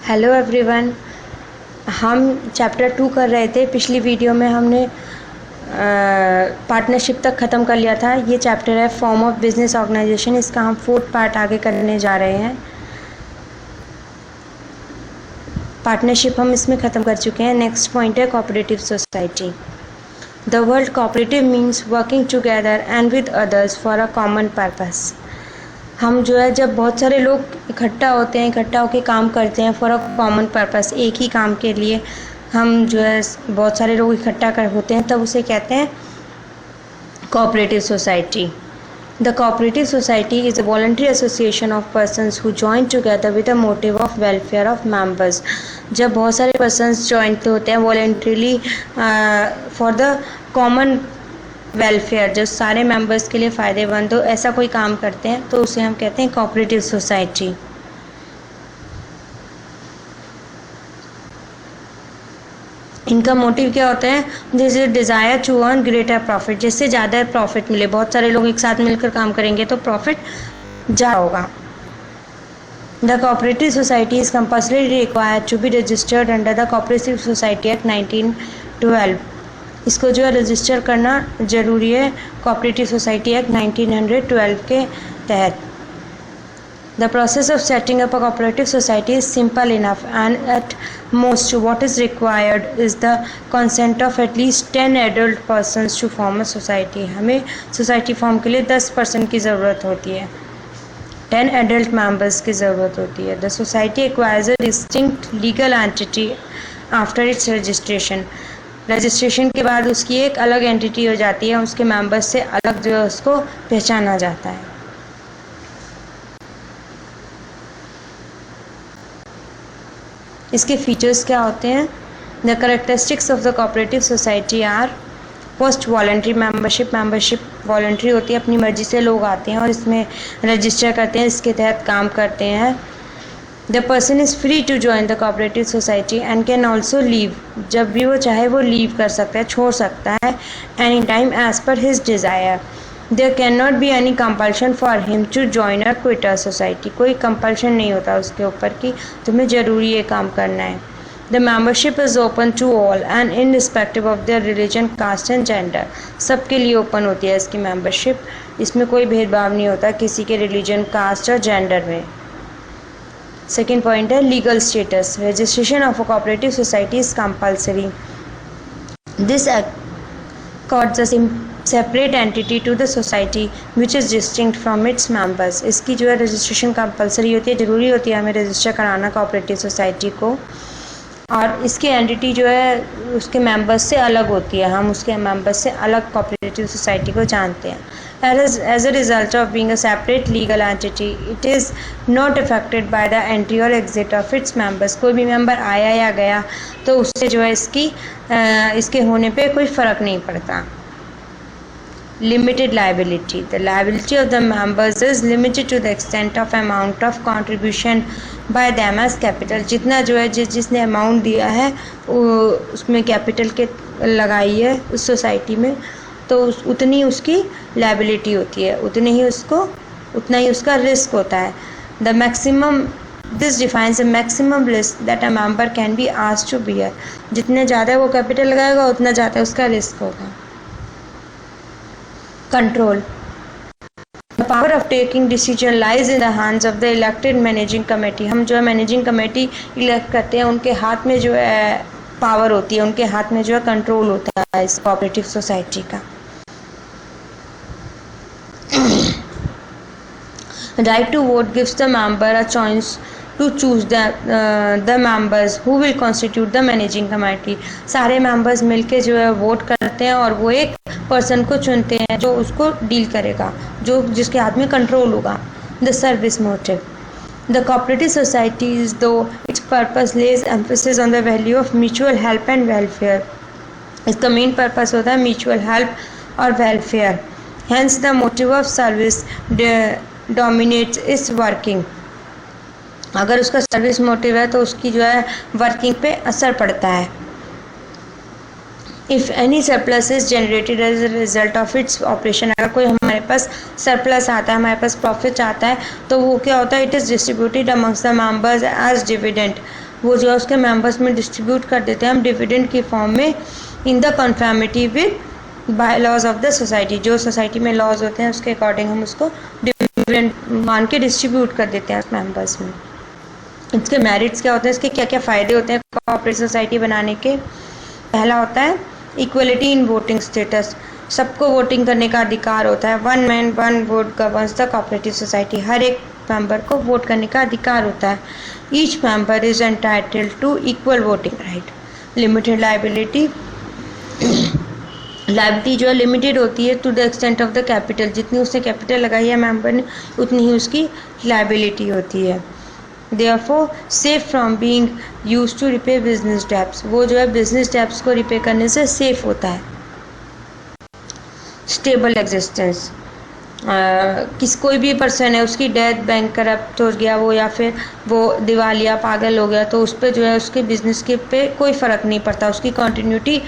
Hello everyone. हम chapter 2 कर रहे थे। पिछली वीडियो में हमने पार्टनरशिप तक ख़त्म कर लिया था। ये चैप्टर है फॉर्म ऑफ बिजनेस ऑर्गेनाइजेशन। इसका हम 4th पार्ट आगे करने जा रहे हैं। पार्टनरशिप हम इसमें ख़त्म कर चुके हैं। नेक्स्ट पॉइंट है cooperative society. The word cooperative means working together and with others for a common purpose. हम जो है जब बहुत सारे लोग इकट्ठा होते हैं, इकट्ठा होकर काम करते हैं फॉर अ कॉमन पर्पस, एक ही काम के लिए हम जो है बहुत सारे लोग इकट्ठा कर होते हैं, तब उसे कहते हैं cooperative society. The cooperative society is a voluntary association of persons who join together with a motive of welfare of members. जब बहुत सारे पर्सनस जॉइन होते हैं voluntarily for the common welfare, जो सारे मेंबर्स के लिए फ़ायदेमंद हो, ऐसा कोई काम करते हैं तो उसे हम कहते हैं कोऑपरेटिव सोसाइटी। इनका मोटिव क्या होता है? जैसे desire to earn greater profit, जिससे ज़्यादा प्रॉफिट मिले। बहुत सारे लोग एक साथ मिलकर काम करेंगे तो प्रॉफिट ज़्यादा होगा। The cooperative society is compulsory required to be registered under the cooperative society act 1912। इसको जो है रजिस्टर करना ज़रूरी है कोऑपरेटिव सोसाइटी एक्ट 1912 के तहत। The process of setting up a cooperative society is simple enough and at most what is required is the consent of at least 10 adult persons to form a society. हमें society form के लिए 10 person की ज़रूरत होती है, 10 adult members की ज़रूरत होती है। The society acquires a distinct legal entity after it's registration. Registration के बाद उसकी एक अलग एंटिटी हो जाती है, उसके मेंबर्स से अलग जो है उसको पहचाना जाता है। इसके फीचर्स क्या होते हैं? The characteristics of the cooperative society are first voluntary membership. Membership voluntary होती है, अपनी मर्जी से लोग आते हैं और इसमें रजिस्टर करते हैं, इसके तहत काम करते हैं। The person is free to join the cooperative society and can also leave. जब भी वो चाहे वो लीव कर सकता है, छोड़ सकता है, any time as per his desire. There can not be any compulsion for him to join or quit a society. कोई कंपल्शन नहीं होता उसके ऊपर कि तुम्हें ज़रूरी ये काम करना है। The membership is open to all and irrespective of their religion, caste and gender. सबके लिए ओपन होती है इसकी मेंबरशिप। इसमें कोई भेदभाव नहीं होता किसी के रिलीजन, कास्ट और जेंडर में। सेकेंड पॉइंट है legal status. Registration of a cooperative society is compulsory. This accords a separate entity to the society which is distinct from its members। इसकी जो है रजिस्ट्रेशन कंपल्सरी होती है, ज़रूरी होती है हमें रजिस्टर कराना कोऑपरेटिव सोसाइटी को, और इसकी एंटिटी जो है उसके मेंबर्स से अलग होती है। हम उसके मेंबर्स से अलग कोऑपरेटिव सोसाइटी को जानते हैं। As a result of being a separate legal entity, it is not affected by the entry or exit of its members। कोई भी मेंबर आया या गया तो उससे जो है इसके होने पे कोई फ़र्क नहीं पड़ता। Limited liability. The liability of the members is limited to the extent of amount of contribution by them as capital। जितना जो है जिसने अमाउंट दिया है उसमें कैपिटल के लगाई है उस सोसाइटी में, तो उतनी उसकी लायबिलिटी होती है, उतनी ही उतना ही उसका रिस्क होता है। The maximum this defines the maximum risk that a member can be asked to bear. जितने ज़्यादा वो कैपिटल लगाएगा उतना ज़्यादा उसका रिस्क होगा। Control. The power of taking decision lies in the hands of the elected managing committee. हम जो है मैनेजिंग कमेटी इलेक्ट करते हैं, उनके हाथ में जो है पावर होती है, उनके हाथ में जो है कंट्रोल होता है इस कोऑपरेटिव सोसाइटी का। Right to vote gives the member a choice to choose the members who will constitute the managing committee। सारे members मिलके जो है वोट करते हैं और वो एक पर्सन को चुनते हैं जो उसको डील करेगा, जिसके हाथ में कंट्रोल होगा। The service motive. The cooperative societies, though its purpose lays emphasis on the value of mutual help and welfare। इसका मेन पर्पस होता है म्यूचुअल हेल्प और welfare. Hence the motive of service dominates its working। अगर उसका service motive है तो उसकी जो है वर्किंग पे असर पड़ता है। If any surplus is generated as a result of its operation. अगर कोई हमारे पास सरप्लस आता है, हमारे पास प्रॉफिट आता है, तो वो क्या होता है? It is distributed amongst the members as dividend. वो जो है उसके मेंबर्स में डिस्ट्रीब्यूट कर देते हैं हम डिविडेंड की फॉर्म में in the conformity with by laws of the society. जो सोसाइटी में लॉज होते हैं उसके अकॉर्डिंग हम उसको डिविडेंड मान के डिस्ट्रीब्यूट कर देते हैं मेंबर्स में। इसके मेरिट्स क्या होते हैं, इसके क्या क्या फ़ायदे होते हैं कोऑपरेटिव सोसाइटी बनाने के। पहला होता है इक्वलिटी इन वोटिंग स्टेटस, सबको वोटिंग करने का अधिकार होता है। 1 man 1 vote governs the cooperative society, हर एक मेंबर को वोट करने का अधिकार होता है। Each member is entitled to equal voting right. Limited liability, liability जो है लिमिटेड होती है to the extent of the capital, जितनी उसने कैपिटल लगाई है मेंबर ने उतनी ही उसकी लाइबिलिटी होती है। Therefore, safe from being used to repay business debts, वो जो है बिजनेस डेब्ट्स को रिपे करने से सेफ होता है। स्टेबल एग्जिस्टेंस, कोई भी पर्सन है उसकी डेथ बैंक करप्ट हो गया वो या फिर वो दिवालिया पागल हो गया तो उस पर जो है उसके बिजनेस के पे कोई फ़र्क नहीं पड़ता, उसकी कंटिन्यूटी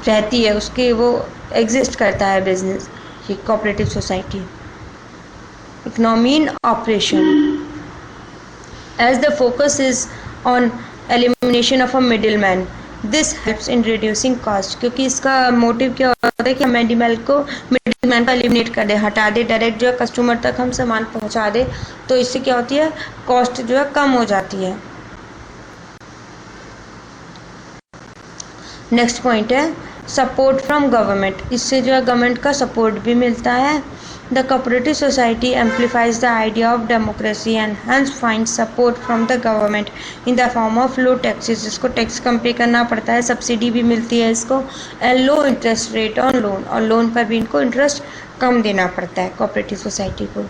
रहती है, उसकी वो एग्जिस्ट करता है बिजनेस, ये cooperative society. Economy in operation, as the focus is on elimination of a middleman, this helps in reducing cost, क्योंकि इसका मोटिव क्या होता है कि हम मिडिलमैन को एलिमिनेट कर दे, हटा दे, डायरेक्ट जो है कस्टमर तक हम सामान पहुंचा दे, तो इससे क्या होती है कॉस्ट जो है कम हो जाती है। नेक्स्ट पॉइंट है सपोर्ट फ्रॉम गवर्नमेंट, इससे जो है गवर्नमेंट का सपोर्ट भी मिलता है। The cooperative society amplifies the idea of democracy and hence finds support from the government in the form of low taxes, जिसको टैक्स कम पे करना पड़ता है, सब्सिडी भी मिलती है इसको, and low interest rate on loan, और लोन पर भी इनको इंटरेस्ट कम देना पड़ता है कोऑपरेटिव सोसाइटी को।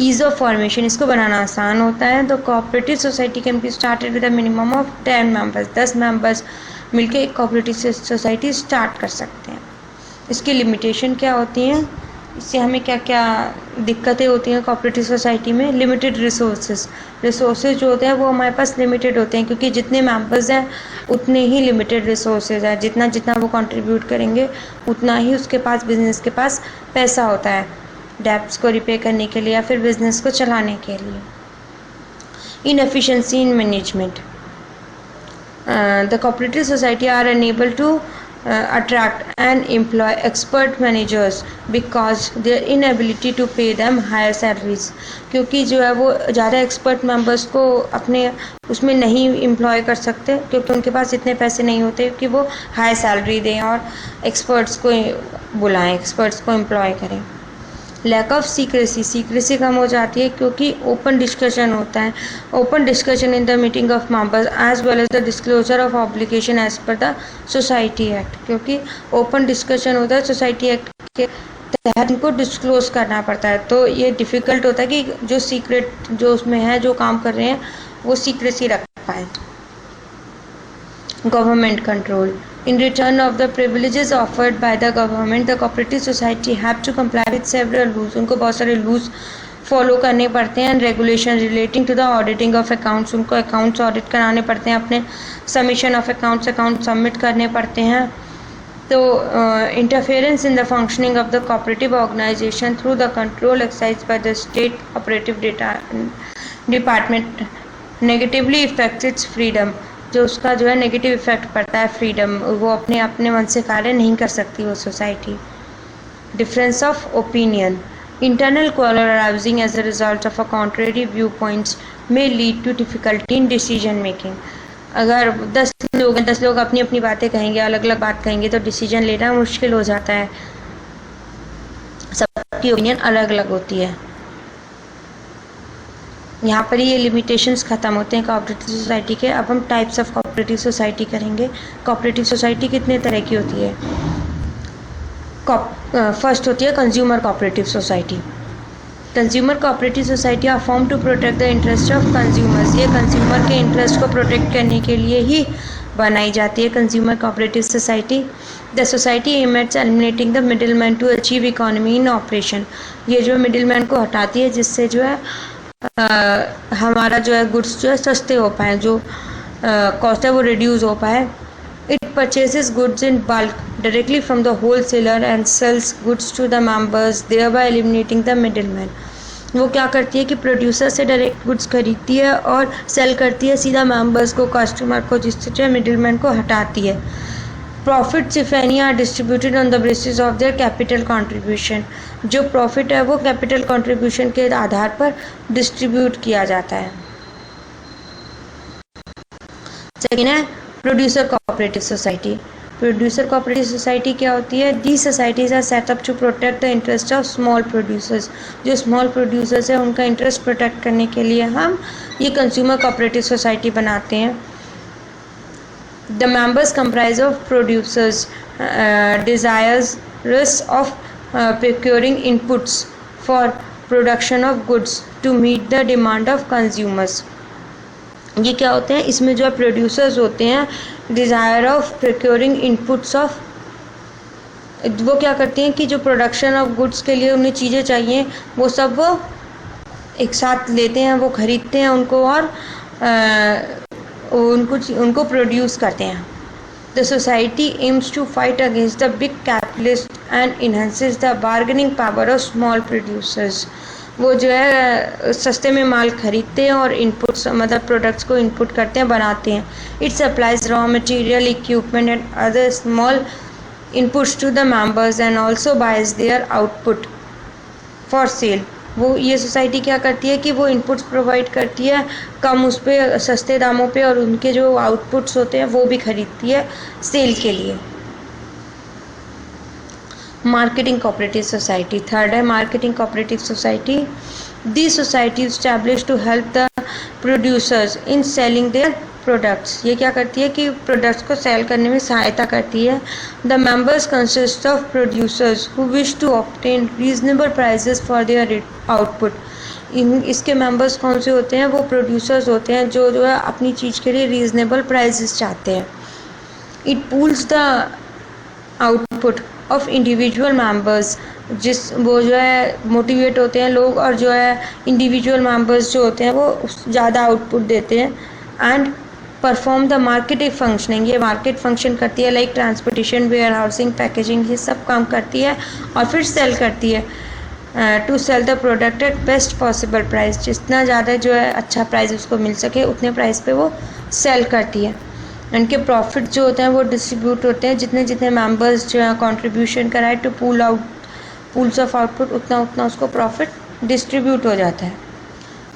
ईज ऑफ फॉर्मेशन, इसको बनाना आसान होता है। तो cooperative society can be started with a minimum of 10 members, 10 members मिलकर एक कोऑपरेटिव सोसाइटी स्टार्ट कर सकते हैं। इसकी लिमिटेशन क्या होती हैं, इससे हमें क्या क्या दिक्कतें होती हैं कोऑपरेटिव सोसाइटी में। लिमिटेड रिसोर्सेज जो होते हैं वो हमारे पास लिमिटेड होते हैं, क्योंकि जितने मेंबर्स हैं उतने ही लिमिटेड रिसोर्सेज हैं, जितना जितना वो कंट्रीब्यूट करेंगे उतना ही उसके पास बिजनेस के पास पैसा होता है डेब्ट्स को रिपे करने के लिए या फिर बिजनेस को चलाने के लिए। Inefficiency in management, the cooperative society are unable to attract and employ expert managers because their inability to pay them higher salaries, क्योंकि जो है वो ज़्यादा एक्सपर्ट मेंबर्स को अपने उसमें नहीं एम्प्लॉय कर सकते, क्योंकि उनके पास इतने पैसे नहीं होते कि वो हाई सैलरी दें और एक्सपर्ट्स को बुलाएं, एक्सपर्ट्स को एम्प्लॉय करें। लैक ऑफ सीक्रेसी कम हो जाती है, क्योंकि ओपन डिस्कशन होता है, open discussion in the meeting of members as well as the disclosure of obligation as per the society act, क्योंकि ओपन डिस्कशन होता है सोसाइटी एक्ट के तहत इनको डिस्क्लोज करना पड़ता है। तो ये डिफ़िकल्ट होता है कि जो सीक्रेट जो उसमें है जो काम कर रहे हैं वो सीक्रेसी रख पाए। Government control, in return of the privileges offered by the government, the cooperative society have to comply with several rules, उनको बहुत सारे रूल्स फॉलो करने पड़ते हैं। Regulation relating to the auditing of accounts, उनको अकाउंट्स ऑडिट कराने पड़ते हैं, अपने submission of accounts account submit करने पड़ते हैं। तो interference in the functioning of the cooperative organisation through the control exercise by the state operative department negatively affects its freedom, जो उसका जो है नेगेटिव इफेक्ट पड़ता है फ्रीडम, वो अपने मन से कार्य नहीं कर सकती वो society. Difference of opinion, internal quarrel arising as a result of a contrary view points may lead to difficulty in decision making. अगर 10 लोग अपनी अपनी बातें कहेंगे, अलग अलग बात कहेंगे, तो डिसीजन लेना मुश्किल हो जाता है, सबकी ओपिनियन अलग अलग होती है। यहाँ पर ये लिमिटेशंस ख़त्म होते हैं कोऑपरेटिव सोसाइटी के। अब हम टाइप्स ऑफ कोऑपरेटिव सोसाइटी करेंगे। कोऑपरेटिव सोसाइटी कितने तरह की होती है? फर्स्ट होती है consumer cooperative society. Consumer cooperative society are form to protect the interest of consumers, ये कंज्यूमर के इंटरेस्ट को प्रोटेक्ट करने के लिए ही बनाई जाती है consumer cooperative society. The society aims at eliminating the middle man to achieve economy in operation, ये जो मिडिल मैन को हटाती है जिससे जो है हमारा जो है गुड्स जो है सस्ते हो पाए, जो कॉस्ट है वो रिड्यूस हो पाए। It purchases goods in bulk directly from the wholesaler and sells goods to the members thereby eliminating the middle man. वो क्या करती है कि प्रोड्यूसर से डायरेक्ट गुड्स खरीदती है और सेल करती है सीधा मेंबर्स को, कस्टमर को, जिससे मिडिलमैन को हटाती है। Profits if any are distributed on the basis of their capital contribution. जो प्रॉफिट है वो कैपिटल कंट्रीब्यूशन के आधार पर डिस्ट्रीब्यूट किया जाता है। सेकेंड है producer cooperative society. Producer cooperative society क्या होती है? The societies are set up to protect the interest of small producers. जो स्मॉल प्रोड्यूसर्स है उनका इंटरेस्ट प्रोटेक्ट करने के लिए हम ये कंज्यूमर कोऑपरेटिव सोसाइटी बनाते हैं। The members comprise of producers desirous of procuring inputs for production of goods to meet the demand of consumers। ये क्या होते हैं? इसमें जो है प्रोड्यूसर्स होते हैं desire of procuring inputs of, वो क्या करते हैं कि जो प्रोडक्शन ऑफ गुड्स के लिए उन्हें चीज़ें चाहिए वो सब वो एक साथ लेते हैं, वो खरीदते हैं उनको और उनको प्रोड्यूस करते हैं। The society aims to fight against the big capitalist and enhances the bargaining power of small producers. वो जो है सस्ते में माल खरीदते हैं और इनपुट्स मतलब प्रोडक्ट्स को इनपुट करते हैं, बनाते हैं। It supplies raw material, equipment and other small inputs to the members and also buys their output for sale. वो ये सोसाइटी क्या करती है कि वो इनपुट्स प्रोवाइड करती है कम उस पर सस्ते दामों पे, और उनके जो आउटपुट्स होते हैं वो भी खरीदती है सेल के लिए। Marketing cooperative society. थर्ड है marketing cooperative society. The society establish to help the producers in selling their products. ये क्या करती है कि प्रोडक्ट्स को सेल करने में सहायता करती है। The members consist of producers who wish to obtain reasonable prices for their output. इसके मेंबर्स कौन से होते हैं? वो प्रोड्यूसर्स होते हैं जो है अपनी चीज़ के लिए रीजनेबल प्राइसेस चाहते हैं। It pools the output of individual members. वो जो है मोटिवेट होते हैं लोग, और जो है इंडिविजुअल मेंबर्स जो होते हैं वो ज़्यादा आउटपुट देते हैं। And perform the marketing functioning. ये मार्केट फंक्शन करती है, like transportation, warehousing, packaging, ये सब काम करती है। और फिर सेल करती है to sell the product at best possible price. जितना ज़्यादा जो है अच्छा प्राइस उसको मिल सके उतने प्राइस पे वो सेल करती है। इनके प्रॉफिट जो होते हैं वो डिस्ट्रीब्यूट होते हैं, जितने जितने मेंबर्स जो है कंट्रीब्यूशन कराए टू पूल्स ऑफ आउटपुट, उतना उतना उसको प्रॉफिट डिस्ट्रीब्यूट हो जाता है।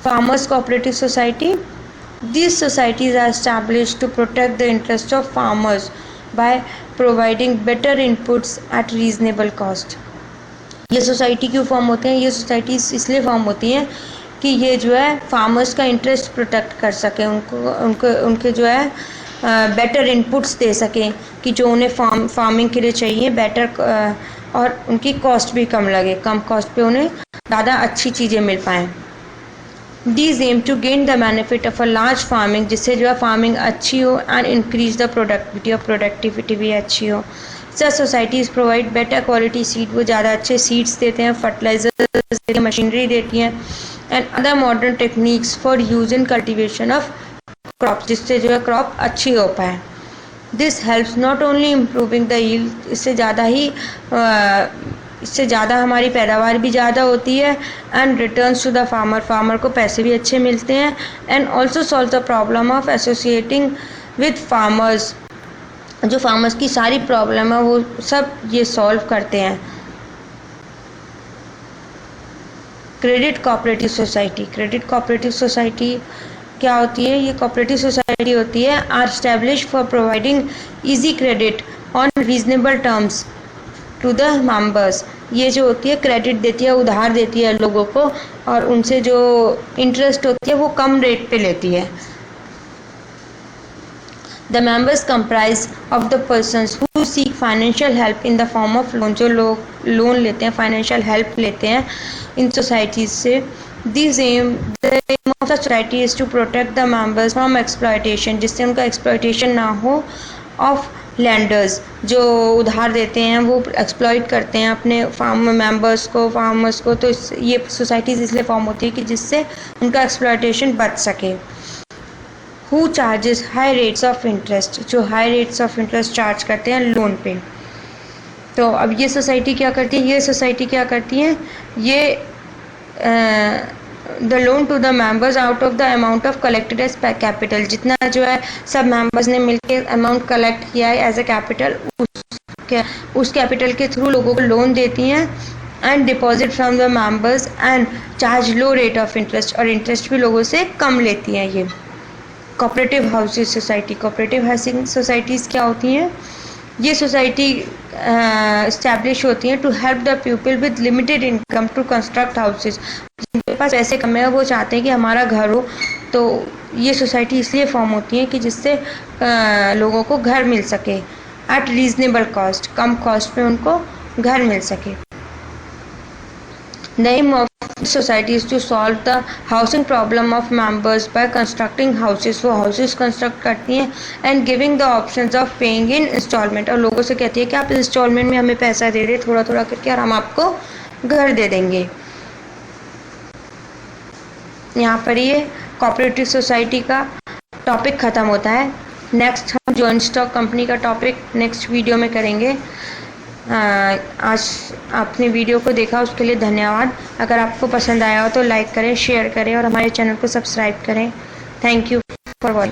Farmers cooperative society. These societies are established to protect the interests of farmers by providing better inputs at reasonable cost। ये सोसाइटी क्यों फॉर्म होते हैं? ये सोसाइटीज इसलिए फॉर्म होती हैं कि ये जो है फार्मर्स का इंटरेस्ट प्रोटेक्ट कर सकें, उनके जो है बेटर इनपुट्स दे सकें कि जो उन्हें फार्मिंग के लिए चाहिए बेटर, और उनकी कॉस्ट भी कम लगे, कम कॉस्ट पे उन्हें ज़्यादा अच्छी चीज़ें मिल पाएँ। These aim to gain the benefit of a large farming, जिससे जो है फार्मिंग अच्छी हो एंड इंक्रीज द प्रोडक्टिविटी, और प्रोडक्टिविटी भी अच्छी हो। Such societies provide better quality seed, वो ज़्यादा अच्छे सीड्स देते हैं, फर्टिलाइजर्स देते हैं, मशीनरी देती हैं, and other modern techniques for use in cultivation of crop, जिससे जो है क्रॉप अच्छी हो पाए। This helps not only improving the yield, इससे ज़्यादा हमारी पैदावार भी ज़्यादा होती है, and returns to the farmer को पैसे भी अच्छे मिलते हैं, and also solve the problem of associating with farmers. जो फार्मर्स की सारी प्रॉब्लम है वो सब ये सॉल्व करते हैं। Credit cooperative society. Credit cooperative society क्या होती है? ये कोऑपरेटिव सोसाइटी होती है are establish for providing easy credit on reasonable terms to the members. ये जो होती है क्रेडिट देती है, उधार देती है लोगों को, और उनसे जो इंटरेस्ट होती है वो कम रेट पे लेती है। The members comprise of the persons who seek financial help in the form of loan. जो लोग लोन लेते हैं, फाइनेंशियल हेल्प लेते हैं इन सोसाइटीज से। This aim the aim of the society is to protect the members from exploitation, जिससे उनका एक्सप्लॉयटेशन ना हो ऑफ लैंडर्स। जो उधार देते हैं वो एक्सप्लॉइट करते हैं अपने फार्मर्स को, तो ये सोसाइटीज़ इसलिए फॉर्म होती है कि जिससे उनका एक्सप्लॉयटेशन बच सके। Who charges high rates of interest, जो high rates of interest charge करते हैं लोन पे। तो अब ये सोसाइटी क्या करती है? ये the loan to the members out of the amount of collected as capital, जितना जो है सब मेंबर्स ने मिलकर अमाउंट कलेक्ट किया है एज ए कैपिटल, उस कैपिटल के थ्रू लोगों को लोन देती हैं and deposit from the members and charge low rate of interest, और इंटरेस्ट भी लोगों से कम लेती हैं ये। Cooperative housing society, cooperative housing societies क्या होती हैं? ये सोसाइटी इस्टेब्लिश होती हैं to help the people with limited income to construct houses, जिनके पास ऐसे कम है वो चाहते हैं कि हमारा घर हो, तो ये सोसाइटी इसलिए फॉर्म होती है कि जिससे लोगों को घर मिल सके एट रीजनेबल कॉस्ट, कम कॉस्ट में उनको घर मिल सके। The aim of society is to solve the housing problem of members by constructing houses, वो houses construct करती हैं and giving the options of paying in installment, और लोगों से कहती है कि आप इंस्टॉलमेंट में हमें पैसा दे दे थोड़ा थोड़ा करके और हम आपको घर दे देंगे। यहाँ पर ये कोऑपरेटिव सोसाइटी का टॉपिक ख़त्म होता है। नेक्स्ट हम जॉइंट स्टॉक कंपनी का टॉपिक नेक्स्ट वीडियो में करेंगे। आज आपने वीडियो को देखा उसके लिए धन्यवाद। अगर आपको पसंद आया हो तो लाइक करें, शेयर करें और हमारे चैनल को सब्सक्राइब करें। Thank you for watching.